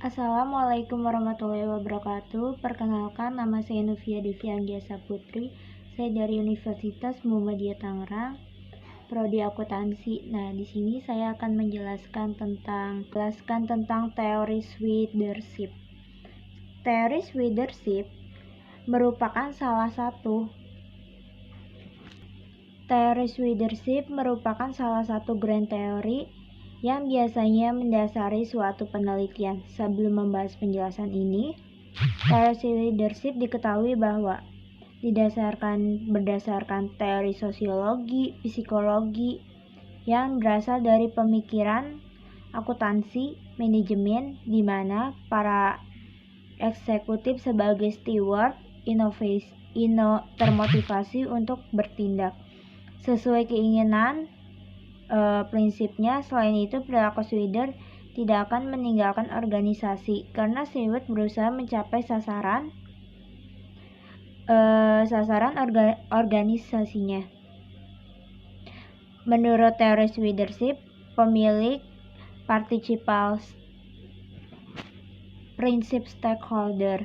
Assalamualaikum warahmatullahi wabarakatuh. Perkenalkan, nama saya Novia Devi Anggiasa Putri. Saya dari Universitas Muhammadiyah Tangerang, prodi akuntansi. Nah, di sini saya akan menjelaskan tentang teori leadership. Teori leadership merupakan salah satu grand teori yang biasanya mendasari suatu penelitian. Sebelum membahas penjelasan ini, teori leadership diketahui bahwa berdasarkan teori sosiologi, psikologi yang berasal dari pemikiran akuntansi, manajemen, di mana para eksekutif sebagai steward termotivasi untuk bertindak sesuai keinginan prinsipnya. Selain itu, perilaku steward tidak akan meninggalkan organisasi karena steward berusaha mencapai sasaran organisasinya. Menurut teori leadership, pemilik participles prinsip stakeholder.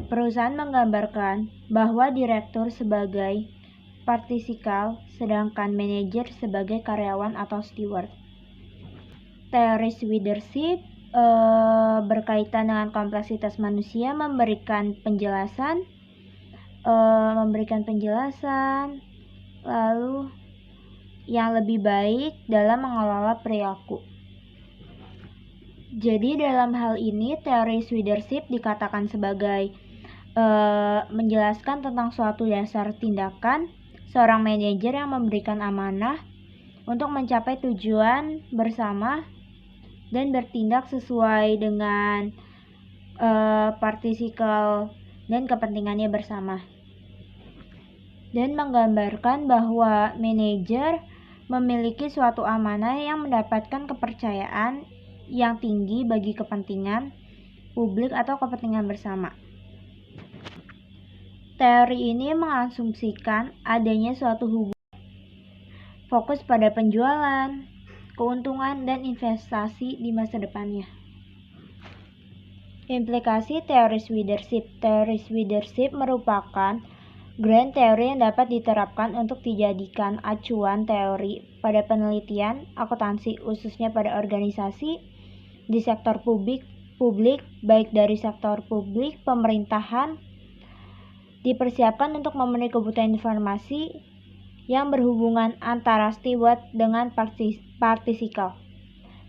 Perusahaan menggambarkan bahwa direktur sebagai partikipal, sedangkan manajer sebagai karyawan atau steward. Teori leadership berkaitan dengan kompleksitas manusia, memberikan penjelasan lalu yang lebih baik dalam mengelola perilaku. Jadi dalam hal ini teori leadership dikatakan sebagai menjelaskan tentang suatu dasar tindakan seorang manajer yang memberikan amanah untuk mencapai tujuan bersama dan bertindak sesuai dengan partikipal dan kepentingannya bersama, dan menggambarkan bahwa manajer memiliki suatu amanah yang mendapatkan kepercayaan yang tinggi bagi kepentingan publik atau kepentingan bersama. Teori ini mengasumsikan adanya suatu hubungan fokus pada penjualan, keuntungan, dan investasi di masa depannya. Implikasi teori leadership. Teori leadership merupakan grand teori yang dapat diterapkan untuk dijadikan acuan teori pada penelitian akuntansi, khususnya pada organisasi di sektor publik, baik dari sektor publik, pemerintahan, dipersiapkan untuk memenuhi kebutuhan informasi yang berhubungan antara steward dengan partikipal.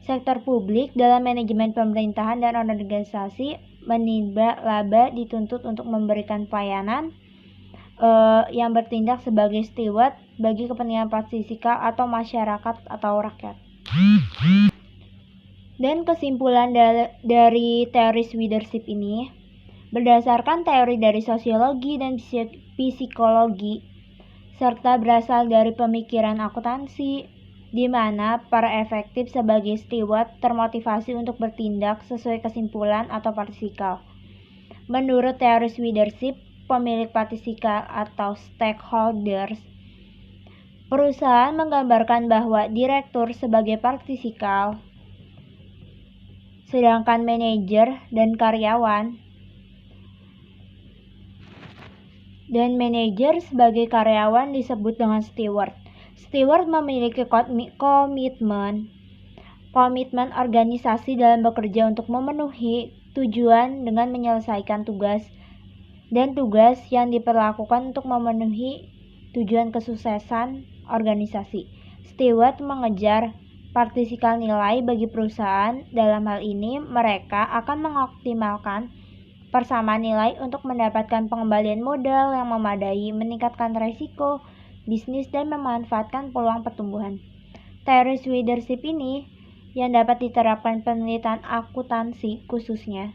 Sektor publik dalam manajemen pemerintahan dan organisasi menimba laba dituntut untuk memberikan pelayanan yang bertindak sebagai steward bagi kepentingan partikipal atau masyarakat atau rakyat. Dan kesimpulan dari teori leadership ini, berdasarkan teori dari sosiologi dan psikologi, serta berasal dari pemikiran akuntansi, di mana para efektif sebagai steward termotivasi untuk bertindak sesuai kesimpulan atau partikipal. Menurut teori leadership, pemilik partikipal atau stakeholders, perusahaan menggambarkan bahwa direktur sebagai partikipal, sedangkan manajer dan sebagai karyawan disebut dengan steward. Steward memiliki komitmen organisasi dalam bekerja untuk memenuhi tujuan dengan menyelesaikan tugas yang diperlakukan untuk memenuhi tujuan kesuksesan organisasi. Steward mengejar partikipal nilai bagi perusahaan. Dalam hal ini, mereka akan mengoptimalkan persamaan nilai untuk mendapatkan pengembalian modal yang memadai, meningkatkan risiko bisnis, dan memanfaatkan peluang pertumbuhan. Teori leadership ini yang dapat diterapkan penelitian akuntansi, khususnya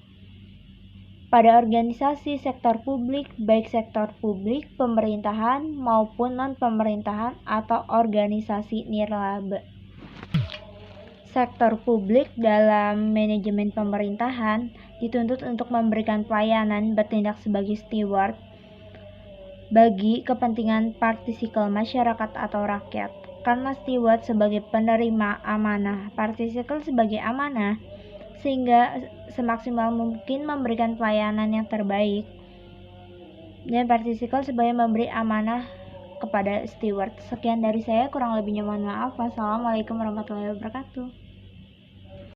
pada organisasi sektor publik, baik sektor publik, pemerintahan maupun non-pemerintahan atau organisasi nirlaba. Sektor publik dalam manajemen pemerintahan dituntut untuk memberikan pelayanan, bertindak sebagai steward bagi kepentingan partikipal masyarakat atau rakyat. Karena steward sebagai penerima amanah, partikipal sebagai amanah, sehingga semaksimal mungkin memberikan pelayanan yang terbaik. Dan partisikel sebagai memberi amanah kepada steward. Sekian dari saya, kurang lebihnya mohon maaf. Wassalamualaikum warahmatullahi wabarakatuh.